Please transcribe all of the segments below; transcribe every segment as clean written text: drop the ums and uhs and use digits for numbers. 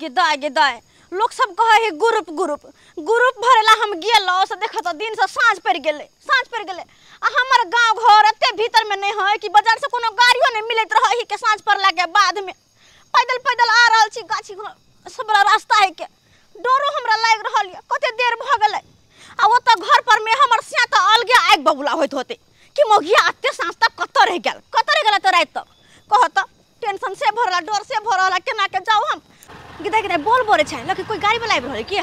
गिदाय गिदाय लोग सब कहे है ग्रुप ग्रुप ग्रुप भरेला हम गेलो से देखत दिन से सांझ पड़ गेले आ हमर गांव घर एते भीतर में नहीं है कि बाजार से कोनो गाड़ियो नहीं मिलत रही के सांझ पड़ला के बाद में पैदल पैदल आ रहल छी गाछी सब रास्ता है के डरो हमरा लाग रहल है कते देर भ गेलै आ वो तो घर पर में हमर सिया त अलगे आग बबुला होइत होते कि मोगिया आते सांझ तक कत रह गेल तो रात तक कहत टेंशन से भरला डर से भरला केना के जाऊ हम गिदा गिदा बोल बोरे छै लके कोई गाड़ी वाला आइब रहल किया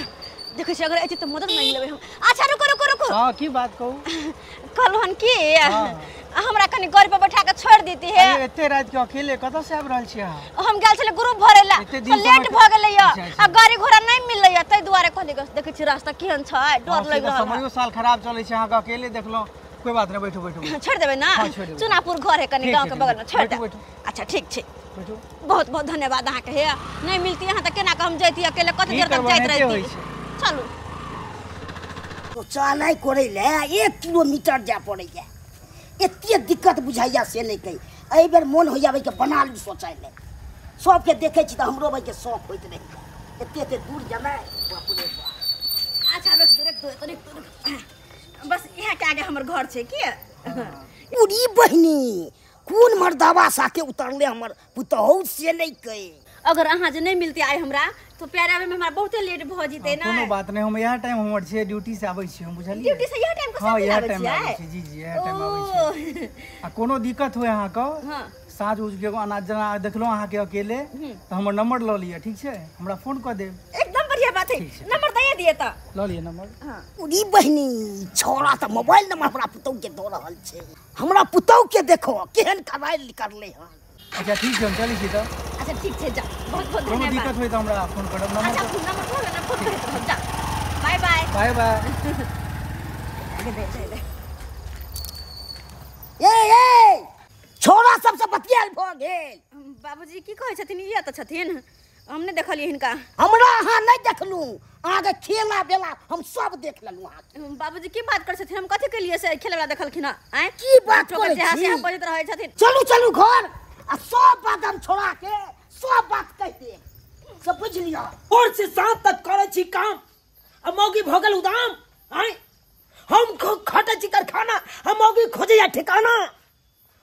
देखे छी अगर एते त मदद नहीं लेबे हम अच्छा रुको हां की बात कहू कहलहन की हमरा कनी गाड़ी पर बैठा के छोड़ देती है एते रात के अकेले कत से आब रहल छी हम गेल छले ग्रुप भरेला लेट भ गेलै आ गाड़ी घोड़ा नहीं मिललै तै दुआरे कहली देखे छी रास्ता केहन छै डर लग रहल समयो साल खराब चलै छै अहाँ के अकेले देखलो कोई बात नहीं बैठो छोड़ देबे ना चुनापुर घर है कनी गांव के बगल में छोड़ दे अच्छा ठीक छै बहुत बहुत धन्यवाद अहाँ के हे नहीं मिलती यहाँ तक केना के हम जैती अकेले कत देर तक जाइत रहती चलू तो चलै करे ले 1 किलोमीटर जा पड़े है एते दिक्कत बुझाइया से नहीं कही एहि बेर मन हो जावे के बना ली सोचाय ले सब के देखे छी त हमरो भाई के शौक होइत रही एते दूर जाना बाप रे बाप अच्छा रुक बस यहाँ के आगे हमर घर छै की उड़ी बहिनी कौन मर्दावा साथे उतरले हमर पुतहु से नहीं कही अगर अहाँ जे नहीं मिलती आए हमरा तो प्यारा में हमरा बहुते लेट भ जिते ना कोनो बात नहीं हम यह टाइम हमर छे ड्यूटी से आबै छी हम बुझलिए ड्यूटी से यह टाइम के हां यह टाइम आबै छी जी यह टाइम आबै छी आ कोनो दिक्कत होय अहाँ को हां साँझ उज के अनाज जना देखलो अहाँ के अकेले तो हमर नंबर ल लिया ठीक छै हमरा फोन क देब एकदम बढ़िया बात है नंबर दे दिए त ल लिया नंबर हां उड़ी बहिनी छोरा त मोबाइल नंबर हमरा पुतौ के द रहल छै हमरा पुतौ के देखो केहन कमाई करले हन अच्छा ठीक है हम चली छी त अच्छा ठीक छै जा बहुत बहुत धन्यवाद कोनो दिक्कत होय त हमरा फोन करब नंबर अच्छा नंबर बोल ना फोन करब जा बाय बाय दे ए छोरा सबसे बतियाल भ गेल बाबूजी की कहै छथिन ये त छथिन हम नहीं देखलिए हिनका हमरा अहाँ नहीं देखलू अहाँ के खेला बेला हम सब देख लेलू अहाँ बाबूजी की बात कर छथिन हम कथि के लिए से खेले वाला देखलखिन हैं की बात करै छी से बजत रहै छथिन चलू घर आ सब बात हम छोड़ा के सब बात कह दे सब बुझ लिया और से सात तक करे छी काम अब मौगी भगल उदाम हैं हम खटे छी कारखाना हम मौगी खोजे या ठिकाना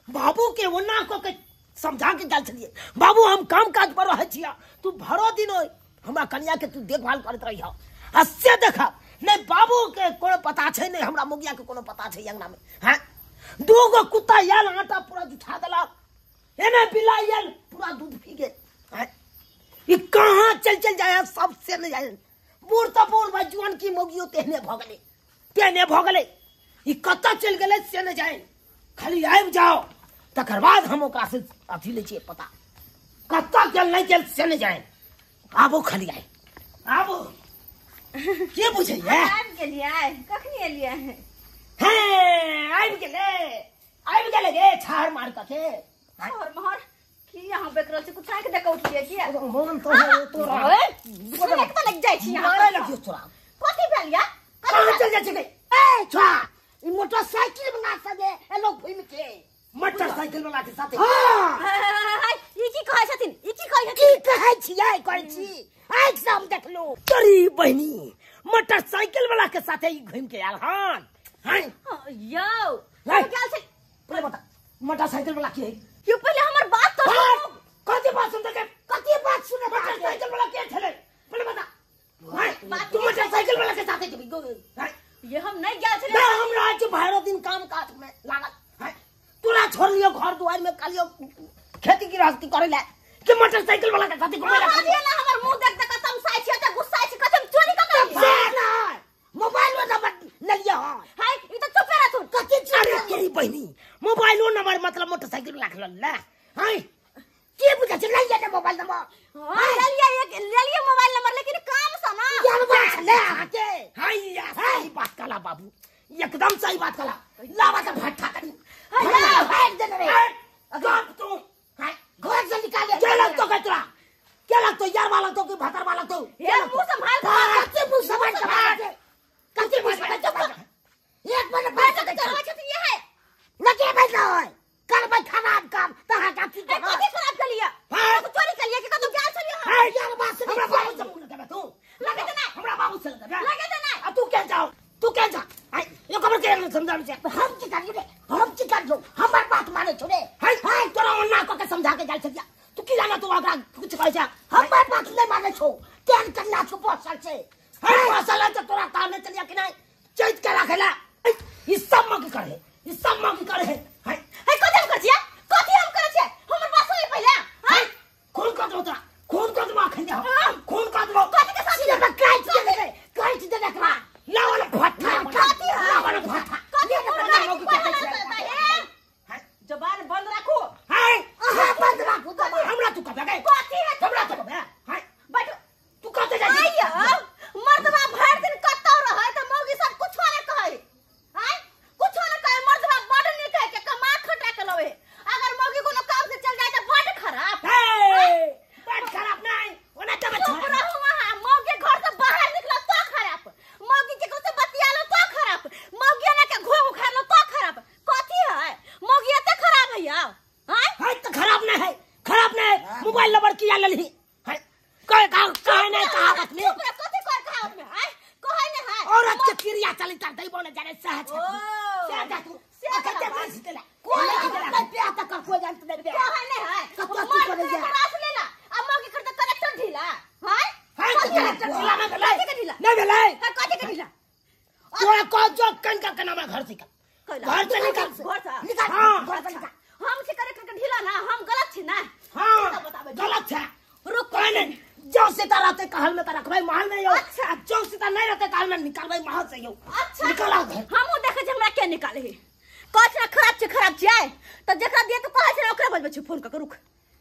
बाबू के वना को के समझा के डाल छलिए बाबू हम काम काज पर रह छिया तू भरो दिन होय हमरा कन्या के तू देखभाल करत रही हो हसे देखा नहीं बाबू के कोनो पता छै नहीं हमरा मोगिया के कोनो पता छै अंगना में हैं दूगो कुत्ता याल आटा पूरा जुठा देला एने बिला याल पूरा दूध पी गेल हैं ई कहां चल जाए सब से नहीं जाए बूढ़ तो बूढ़ भाई जुआन की मोगियो तेने भगले ई कत्ता चल गेले से नहीं जाए खाली आइब जाओ तकर बाद हम ओकरा से अथी ले छी पता कत्ता चल नहीं चल से नहीं जाए आबो खाली आए आबो के बुझे है आइब गेलिए कखनी एलिए हैं आइब गेले गे छाड़ मार के और मोहर की यहां बेकरल से कुछ आके देख उठलिए की मोहन तो ओए सुने के लग जाय छी मारे लगियो तोरा कथि भेलिया कहां चल जाय छी ए छा ई मोटरसाइकिल बना सके ए लोग घूम के मोटरसाइकिल वाला के साथ हां ई की कहै छथिन की कहै छी आइ सब देख लो तोरी बहिनी मोटरसाइकिल वाला के साथ ही घूम के आल हन हैं यो गेल छै पहले बता मोटरसाइकिल वाला के क्यों पहले हमर बात तो कथि बात सुन के कथि बात सुने मोटरसाइकिल वाला के छले पहले बता तू मोटरसाइकिल वाला के साथ ही ये हम नहीं गेल छले ना हम आज भैरो दिन काम काज में लागल है तोरा छोड़ लियो घर दुआर में कालियो खेती गृहस्थी करे ले कि मोटरसाइकिल वाला के साथ घुमे हां ये ना हमर मुंह देख के तुम साइ छी त गुस्सा छी कथम चोरी क ना मोबाइल में नंबर ले लिया हाय ई तो चुप रह तू कथि अरे तेरी बहिनी मोबाइल नंबर मतलब मोटरसाइकिल वाला के ले हैं के बुझा छ ले जा मोबाइल नंबर हां ले लिया मोबाइल नंबर लेकिन काम सा ना यार बात ले आके हाय यार सही बात कला बाबू एकदम सही बात कला लावा का भट्ठा करी हां हाइट दे रे अगर तू हाय घर से निकाल दे क्या लगतो कतरा क्या लगतो यार वाला तो कि भातर वाला तो ये मुंह संभाल कथि मुंह संभाल के कथि मुंह संभाल एक मिनट बैठ के चलवा छथिन ये है लगे बैठ है कर भाई खराब काम तहा का की कथि खराब कर लिया चोरी कर लिया कि कतौ गेल छलिए हां यार बात सुन समझावे छे हम की करियो रे हम की करियो हमर बात माने छोड़े हाय हाय तोरा ओन्ना को के समझा के जाय छे तू की जाना तू ओकरा कुछ कहै छे हमर बात नहीं माने छो तेन कन्या को पोसल छे हाय मसाला तो तोरा ताने चलिया कि नहीं चैत के रखेला ई सब मग करे ई सब मग करे हाय है कथि हम करछिया कथि हम करे छे हमर बात सुन पहिले हाय खून कर दो तोरा खून कर दो खंजा खून कर दो कथि के साथी सीधे काट दे एकरा लावल भट्ठा कथि है लावल भट्ठा कथि जबान बंद रखो हाय बंद रखो हमरा तू कबे गए कथि है हमरा तू कबे हाय बैठो तू कहते जा आइया मर्दवा भर दिन कत्तो रहे त मौगी सब कुछ ने कहे हाय कुछ ने कहे मर्दवा बड़ नहीं कहे के कमा खटा के लवे अगर मौगी कोनो काम से चल जाए त बड़ खराब बड़ खराब नहीं ओना तब चुप रहो वहां मौगी घर से बाहर निकला तो खराब मौगी के से बतियालो तो खराब मौगी ने के घोग खा लो तो खराब कथि है मौगी एते खराब है यार हाय तो खराब नहीं है खराब नहीं मोबाइल नंबर किया लली हाय कहे नहीं कहावत में कथि कर कहावत में हाय कहे नहीं है औरत के क्रिया चली तर दैबो न जाने सहज सहज तू कहते बस देला कोई नहीं पे आता कर कोई जानत नहीं पे कहे नहीं है कत्तो की करे जा रास लेला अब मौगी करते कनेक्टर ढीला हाय हाय कनेक्टर ढीला ना कथि के ढीला नहीं भेलै कथि के ढीला तोरा को जो कन का नाम घर से घर से निकाल निकाल हां हम से कनेक्टर के ढीला ना हम गलत छी ना हां गलत है रुक कोई नहीं जो सीता रहते कहल में रखबै महल में यो अच्छा जो सीता नहीं रहते कहल में निकालबै महल से यो अच्छा निकाला हमहु देखे हमरा के निकाले है कछ ना खराब छै त जेकरा दिए तो कहे छै ओकरा बजबै छै फोन क रुक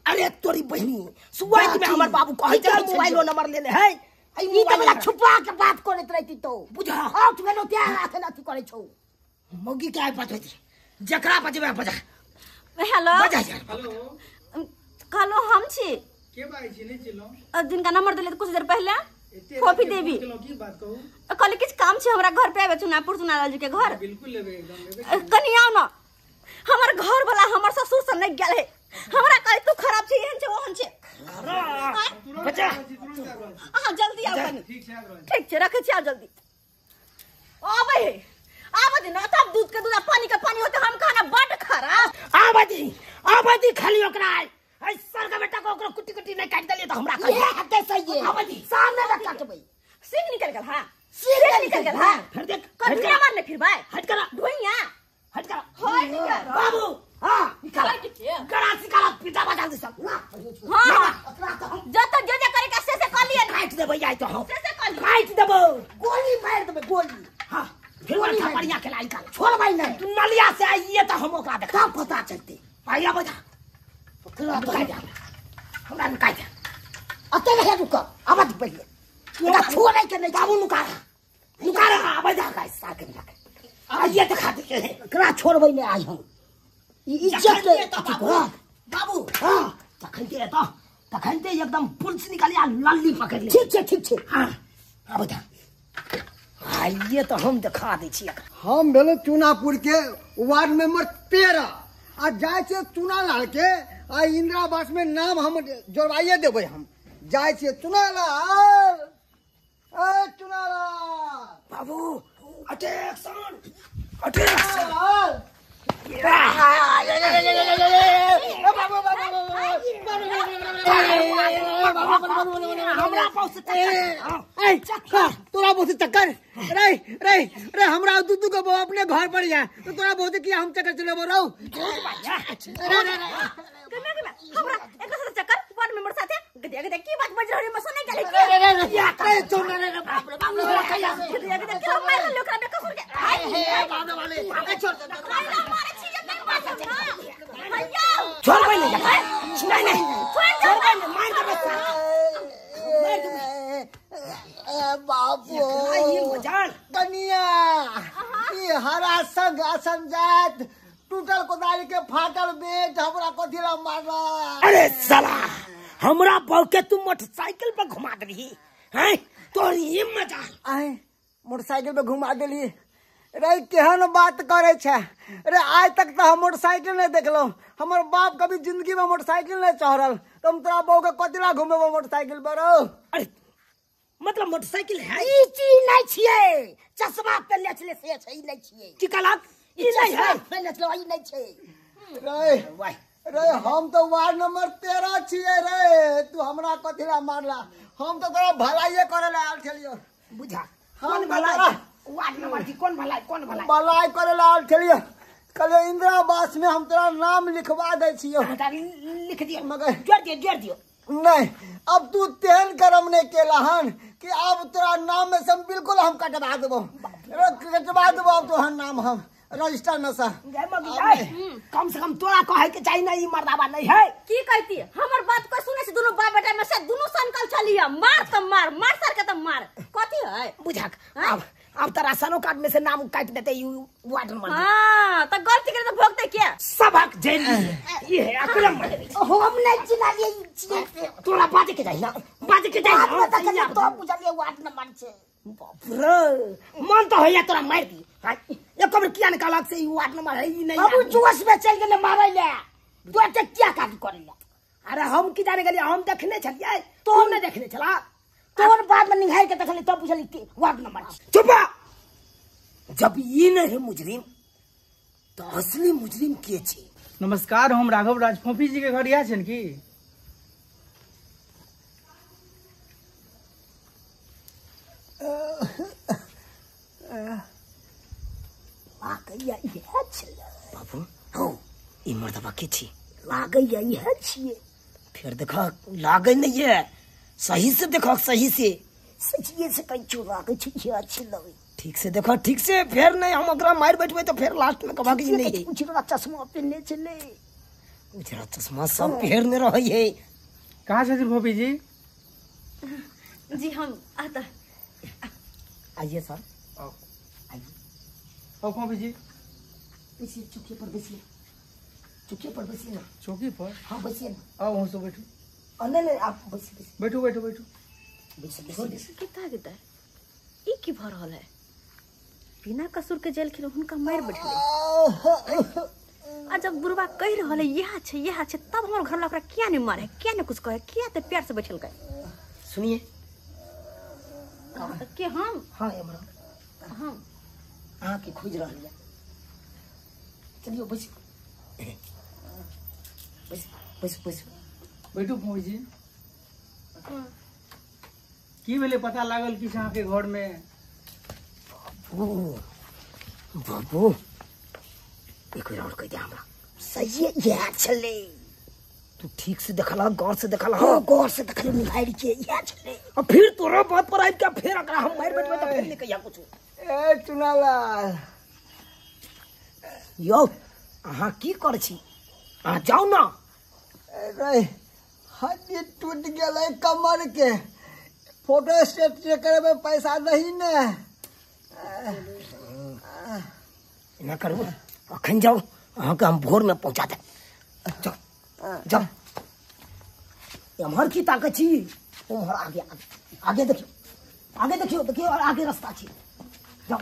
अरे तोरी बहिनी सुवाइत में हमर बाबू कहै छै मोबाइल नंबर लेले है ई त बला छुपा के बात करत रहती तो बुझा आउट गेलो त्या हाथ न अथी करे छौ मौगी के आइ बजबै जकरा बजबै बजा हेलो बजा हेलो हेलो हम छी के बाई छी नहीं चिल्लो जिनका नंबर दिले कुछ देर पहले कॉफी देवी की बात कहू कल किछ काम छै हमरा घर पे आबे चुनापुर चुनालाल जी के घर बिल्कुल लेबे एकदम लेबे कनी आओ ना हमर घर वाला हमर ससुर से नहीं गेल है हमरा कहे तू खराब छी एहन छै ओहन छै बजा हां जल्दी आओ कनी ठीक छै आब ठीक छै रखे छी आओ जल्दी आबे है आबे ना तब दूध के दूध पानी के पानी होते हम खाना बड़ खराब आबादी खाली ओकरा आई सर का बेटा को ओकरा कुटी कुटी नहीं काट देलिए तो हमरा कह ये हटे सही है आबादी सामने न काटबै सिंह निकल गेल हां सिर निकल गेल हां फिर देख कन्या मारने फिर भाई हट करा ढोइया हट करा होय निकल बाबू हां निकाल गड़ा सिकाला पिटा बजा दे सब हां जत जो जो करे के से कर लिए काट दे भैया तो हम से कर लिए काट देबो गोली मार देबै गोली हां फिर वो बढ़िया खिलाई का छोड़बै नहीं तू नलिया से आइए तो हम ओकरा देखा सब पता चलते आइया बजा तेरा तो हमरा निकाल दे अते है रुक आवाज पहले एका छोड़ै के नहीं बाबू नुकारा आवाज आ गाइस साके लगे आइए तो खा दे एकरा छोड़बै नहीं आई हम ई इज्जत के बाबू हां तखनते एकदम पुलिस निकालिया लल्ली पकड़ ले ठीक छै हां अब बता आइए तो हम दिखा दै छी हम भेलो चुनापुर के वार्ड मेंबर 13 आ जाय छे चुनालाल के आ इंदिरावास में नाम हम जोड़वाइए देबै हम जाय छे चुनालाल ए चुनालाल बाबू अटेक्शन हमरा पास तोरा बहुत चक्कर रे रे रे हमरा दूधू के बो अपने घर पर जा तो तोरा बहुत किया हम चक्कर चलेबो रहू हमरा एक से चक्कर वार्ड मेंबर साथे गदे की बात बज रही मसो नहीं गेले या करे छोड़ रे बाप रे बाप गदे के मार लो का बेका खुल के बाप रे वाले आगे छोड़ दे मारे छी जब नहीं बात है भैया छोड़ भाई नहीं छोड़ भाई मार दे बस बाबू ये मजाल कनिया ई हरा संग असंजात टूटल कोदारी के फाटल बेट हमरा कथिला मारला अरे साला हमरा बहु के तू मोटरसाइकिल पर घुमा देली हैं तोर ये मजाल आए मोटरसाइकिल पे घुमा देली रे केहन बात करे छे रे आज तक तो हम मोटरसाइकिल नहीं देखलो हमर बाप कभी जिंदगी में मोटरसाइकिल नहीं चढ़ल तुम तोरा बहू के कतिला घुमेबो मोटरसाइकिल पर अरे मतलब मोटरसाइकिल है ई चीज नहीं छिए चश्मा पहनले छले से छै ई नहीं छिए की कहलक ई नहीं है पहनले छले ई नहीं छै रे वाह रे हम तो वार्ड नंबर 13 छिए रे तू हमरा कथिला मारला हम तो तोरा भलाइए करे ला आल छलियो बुझा हम कौन भलाई वार्ड नंबर की कौन भलाई भलाई करे ला आल छलियो कल इंदिरा आवास में हम तेरा नाम लिखवा दे छियो हटा लिख दियो मगर जोड़ दियो नहीं अब तू तेहन कर्म नहीं केला हन कि अब तेरा नाम में से बिल्कुल हम कटवा देबो अब तो नाम हम रजिस्टर में से जय मगी जाय कम से कम तोरा कहे के चाहिए नहीं मर्दाबा नहीं है की कहती है हमर बात कोई सुने से दोनों बाप बेटा में से दोनों संकल चलिए मार सर के तो मार कथी है बुझा अब तेरा सनो कार्ड में से नाम काट देते यू वार्ड नंबर हां तो गलती करे तो भोगते क्या सबक जेल ये है अकलम हम नहीं चिना ये तोरा बाजे के चाहिए तो बुझलिए वार्ड नंबर छे बाप रे मन तो होया तोरा मार दी ये कबर किया निकालक से वार्ड नंबर है ई नहीं अब जोश में चल गेले मारे ले तो ते क्या काटी करे ले अरे हम की जाने गलिए हम देखने छलिए तो नहीं देखने चला तोर बाद में निहाई के देखले तो पूछली कि वार्ड नंबर चुप जब ये नहीं मुजरिम तो असली मुजरिम के छे नमस्कार हम राघव राज फोफी जी के घर यहाँ छन की लागैया इहे छले बाबू हो ई मर्दबा के छी लागैया इहे छिए फिर देखा लागे नहीं है सही से देखो सही से सचिए से कहीं चोर लागै छै ये अच्छी लगे ठीक से देखो ठीक से फिर नहीं हम अगर मार बैठबे तो फिर लास्ट में कहा कि नहीं उजरा चश्मा पहनले छले उजरा चश्मा सब पहनने रही है कहाँ छथिन फोफी जी जी हम आता आइए सर ओ फोफी जी इसी चुके पर बैसिए चुके पर बैसिए ना चौकी पर हां बैसिए ना आओ वहाँ से बैठो नहीं आप बैसिए बैठो बैठो बैठो बैसिए किता ई की भर रहल है बिना कसूर के जेल खिलो हुनका मार बैठले आ जब बुरबा कह रहल है यह छै तब हमर घर लकरा किया नहीं मारे किया नहीं कुछ कहे किया ते प्यार से बैठल गए सुनिए के हम हां हमरा हम हां के खोज रहल है चलिए बैसिए बस बैठो फोफी जी की भेले पता लागल कि अहाँ के घर में बाबू एक और कह दे हमरा सही यह छले तू ठीक से देखला गौर से देखला हां गौर से देखले निहारी के यह छले और फिर तोरा बात पर आइ के फिर अगर हम मार बैठबे तो फिर नहीं कहिया कुछ ए चुनालाल यो अहाँ की कर छी आ जाओ ना रे हड्डी टूट गेलै कमर के फोटो स्टेट करे में पैसा नहीं ने ना करू अखन जाओ अहाँ के हम भोर में पहुंचा दे जाओ जाओ हमर की ताकत छी तुम्हार आगे देखियो और आगे रास्ता छी जाओ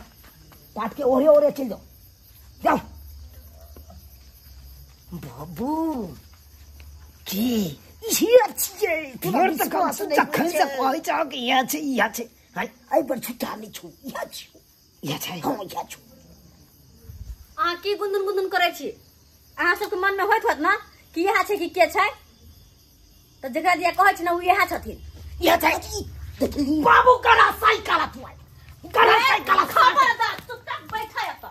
काट के ओरे चल जाओ बाबू की ये छिए फिर तक चखन से कहै छ कि यह छै आई पर छुट्टा नहीं छु यह छै हां यह छु आ की गुनगुन करे छी अहाँ सबके मन में होइत ना कि यह छै कि के छै तो जकरा दिया कहै छी ना उ यह छथिन यह छै बाबू करा साइकिल खबर दा चुपचाप बैठा त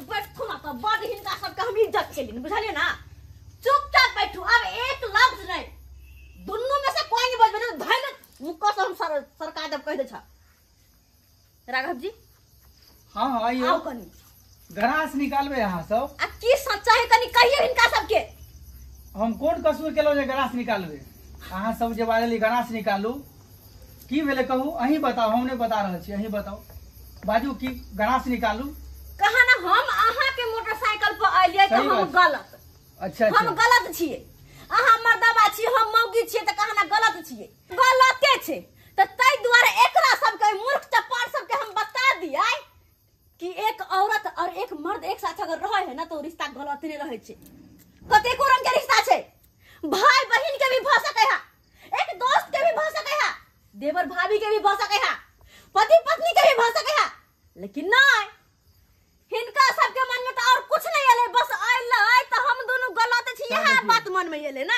बैठू ना तो बड़ हिनका सबके हम इज्जत केलिन बुझलिए ना चुपचाप बैठू अब एक लफ्ज नहीं दोनों में से कोई नहीं बजबे तो धैल मुक्का से हम सरकार जब कह दे छ राघव जी हाँ आइए आओ कनी गरास निकालबे यहाँ सब आ की सच्चा है कनी कहिए इनका सबके हम कोन कसूर केलो जे गरास निकालबे अहाँ सब जे बाजली गरास निकालू की भेले कहू अहीं बताओ हम नहीं बता रहल छी अहीं बताओ बाजू की गरास निकालू कहा ना हम अहाँ के मोटरसाइकिल पर आइलिए तो हम गलत अच्छा हम गलत छिए अहाँ मर्दबा छी हम मौगी छिए त कहा ना गलत छिए गलते छै त तै दुआरे एकरा सबके मूर्ख चपार सबके हम बता दियै कि एक औरत और एक मर्द एक साथ अगर रहे है ना तो रिश्ता गलत नहीं रहे छै कतेको रंग के रिश्ता छै भाई बहन के भी भ सकै है एक दोस्त के भी भ सकै है देवर भाभी के भी भ सके है, पति पत्नी के भी भ सके है, लेकिन नहीं, हिनका सबके मन में तो और कुछ नहीं आले, बस आइल तो हम दोनों गलत छी, यह बात मन में आले ना।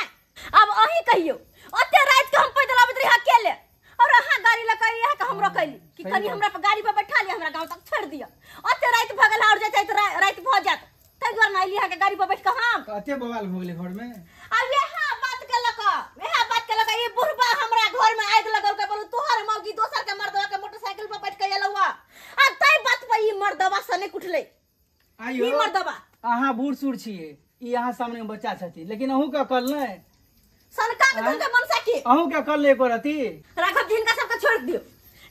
अब अही कहियो ओते रात के हम पैदल आबत रही अकेले, और अहाँ गाड़ी लगा यह के हम रोकली कि कनी हमरा पे गाड़ी पे बैठा लिया, हमरा गांव तक छोड़ दिया। ओते रात भगल और जाते तो रात भ जात, तै द्वार ना लिया के गाड़ी पे बैठ के हम कते बवाल हो गेले घर में। अब यह बात के लगा ये बुढ़बा हमरा घर में आग लगल के बोलू तोहर मौगी दोसर के मर्दवा के मोटरसाइकिल पे बैठ के एलौआ। अब तै बात पे ई मर्दवा सने कुटले। आइयो ई मर्दवा अहाँ बूढ़ सूढ़ छिए, ई अहाँ सामने में बच्चा छथि, लेकिन अहू का कल नै सनका के तुमके मन से की अहू का कल एको रति राघव दिन का सबके छोड़ दियो,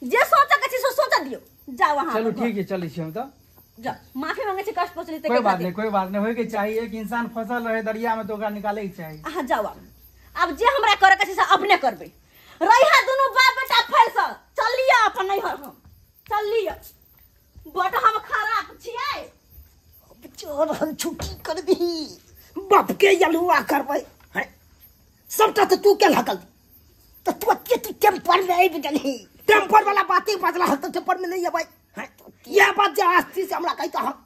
जे सोचा के सो सोचा दियो, जाओ वहां। चलो ठीक है, चली छी हम तो। जा माफी मांगे छी, कष्ट पहुंचली त कोई बात नहीं होय के चाहिए। एक इंसान फसल रहे दरिया में तो ओकरा निकाले के चाहिए। हां जाओ अब जे हमरा करे के से अपने करबे। रहिया दोनों बाप बेटा फैल स चल लिया अपन नहीं हम चल लिया, बट हम खराब छियै। अब चोर हम छुट्टी कर दी, बाप के यलुआ करबै है सबटा तो तू के लागल, तो तू के टेम्पर में आई बजली, टेम्पर वाला बातें बजला हत टेम्पर में नहीं आबै है। यह बात जो अस्ती से हमरा कहता हम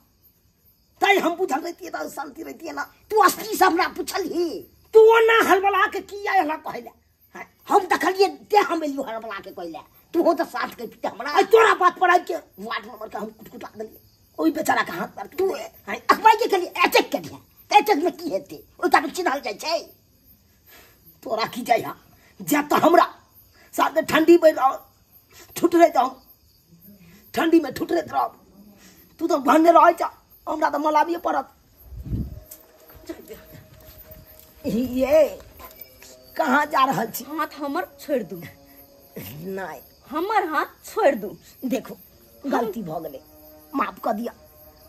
तै हम बुझल रहती त शांति रहती ना। तू अस्ती से हमरा पूछली, तू ना हलबला के किया हला कहले है, हम देखलिए ते हम एलियो हलबला के कहले, तू हो तो साथ के पीते हमरा। आ तोरा बात पर के वार्ड नंबर का हम कुटकुटा देलिए, ओई बेचारा का हाथ पर तू है अखबाई के लिए अटैक कर दिया। अटैक में की हेते ओ का चिन्हल जाय छै, तोरा की जाय जा तो हमरा साथ ठंडी में छूट रहे तो ठंडी में छूट रहे रह, तू तो भन्ने रह जा, हमरा तो मलाबिए पड़त। ये कहाँ जा रहल छी? हाथ हमर छोड़ दू। नहीं हमर हाथ छोड़ दू। देखो गलती भ गेले, माफ कर दिया।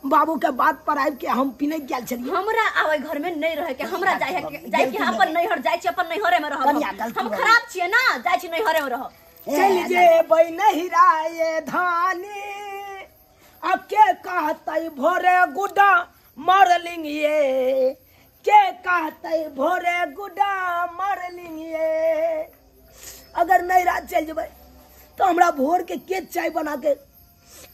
बाबू के बात पर आबि के हम पिने गेल छलिए, हमरा आवे घर में नहीं रहे के, हमरा जाय के अपन नैहर जाय छी, अपन नैहरे में रहब। हम खराब छिए ना, जाय छी नैहरे में रहब। चल जेबै नहिराए धानी, अब के कहतै भोरे गुडा मारलिंग ये, के कहतै भोरे गुडा मारलिंग ये। अगर नैरा चल जेबै तो हमरा भोर के चाय बना के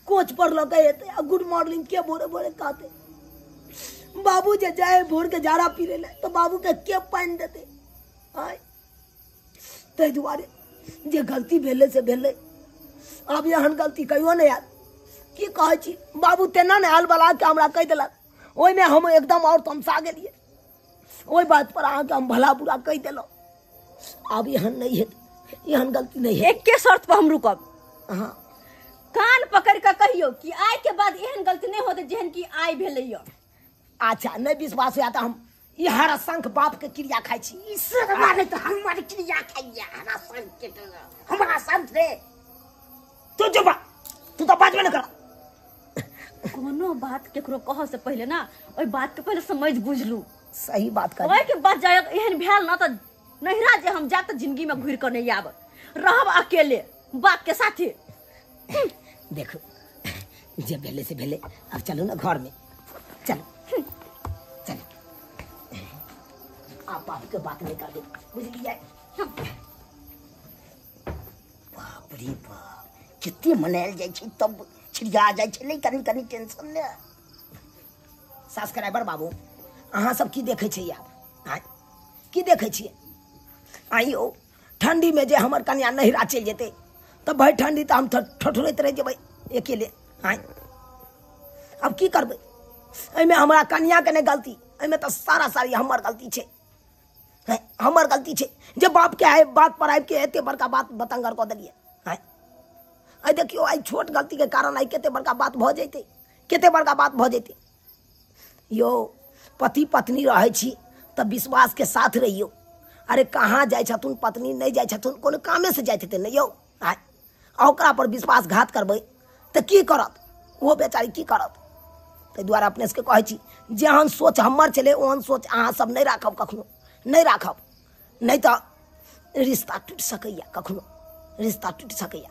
कोच पर लगे गुड मॉर्निंग के भोरे भोरे कहते। बाबू जे जाए भोर के जाड़ा पीरे ले तो बाबू के पानी देते। ताहि दुआरे जे गलती भेले से भेले, अब एहन गलती कहियो नहीं याद की कहे छी। बाबू तेना ने हाल बला के हमरा कह दिलक, ओहि में हम एकदम और तमसा गेलिए, ओहि बात पर अहाँ के हम भला बुरा कह दिलौ। अब एहन नहीं है, एहन गलती नहीं है। एक के शर्त पर हम रुकब। हाँ कान पकड़ के कहियो कि आय के बाद एहन गलती नहीं होते जेहन की आय भेलैया। अच्छा नहीं विश्वास हुआ तो हम ये हरा शंख बाप के क्रिया खाई छी, ईश्वर माने तो हमारी क्रिया खाइया हरा शंख के हमारा शंख रे। तू जो तू तो बात में न कर। कोनो बात केकरो कह से पहले ना ओई बात के पहले समझ बुझ लू। सही बात कर। ओई के बाद जाय एहन भेल ना तो नहिरा जे हम जात जिंदगी में घुर कर नहीं आब, रहब अकेले बाप के साथे। देखो जे भेले से भेले, अब चलो ना घर में, चलो चलो। आप बाप के बात नहीं कर दे, बुझलिए? बाप रे बाप, कितने मनायल जाय छै तब छिड़िया जाय छै, नहीं कनी कनी टेंशन ने। सब्सक्राइबर बाबू अहाँ सब की देखे छियै आब? की देखे छियै? आइयो ठंडी में जे हमर कन्या नहिरा चल जेते तब भाई ठंडी तो हम ठठुरैत रह जेबै अकेले। अब की करबै? एहिमे हमरा कन्या के नहीं गलती, एहिमे तो सारा सारी हमर गलती छै, हमर गलती छै जे बाप के आए बात पर आबि के एते बड़का बात बतंगर कऽ देलिए। आई देखियो आई छोट गलती के कारण आई केते बड़का बात भ जैते, केते बड़का बात भ जैते। यो पति पत्नी रहे छी तब विश्वास के साथ रहियो। अरे कहाँ जाय छथुन पत्नी, नहीं जाय छथुन कोनो कामे से जाय हेतै नहीं यौ। ओकरा पर विश्वासघात करबै तऽ की करत वो बेचारी, की करत? ताहि दुआरे अपने सबके कहै छी जेहन सोच हमर छलै ओहन सोच अहाँ सब नहीं राखब, कखनो नहीं राखब, नहीं तो रिश्ता टूट सकैया, कखनो रिश्ता टूट सकैया।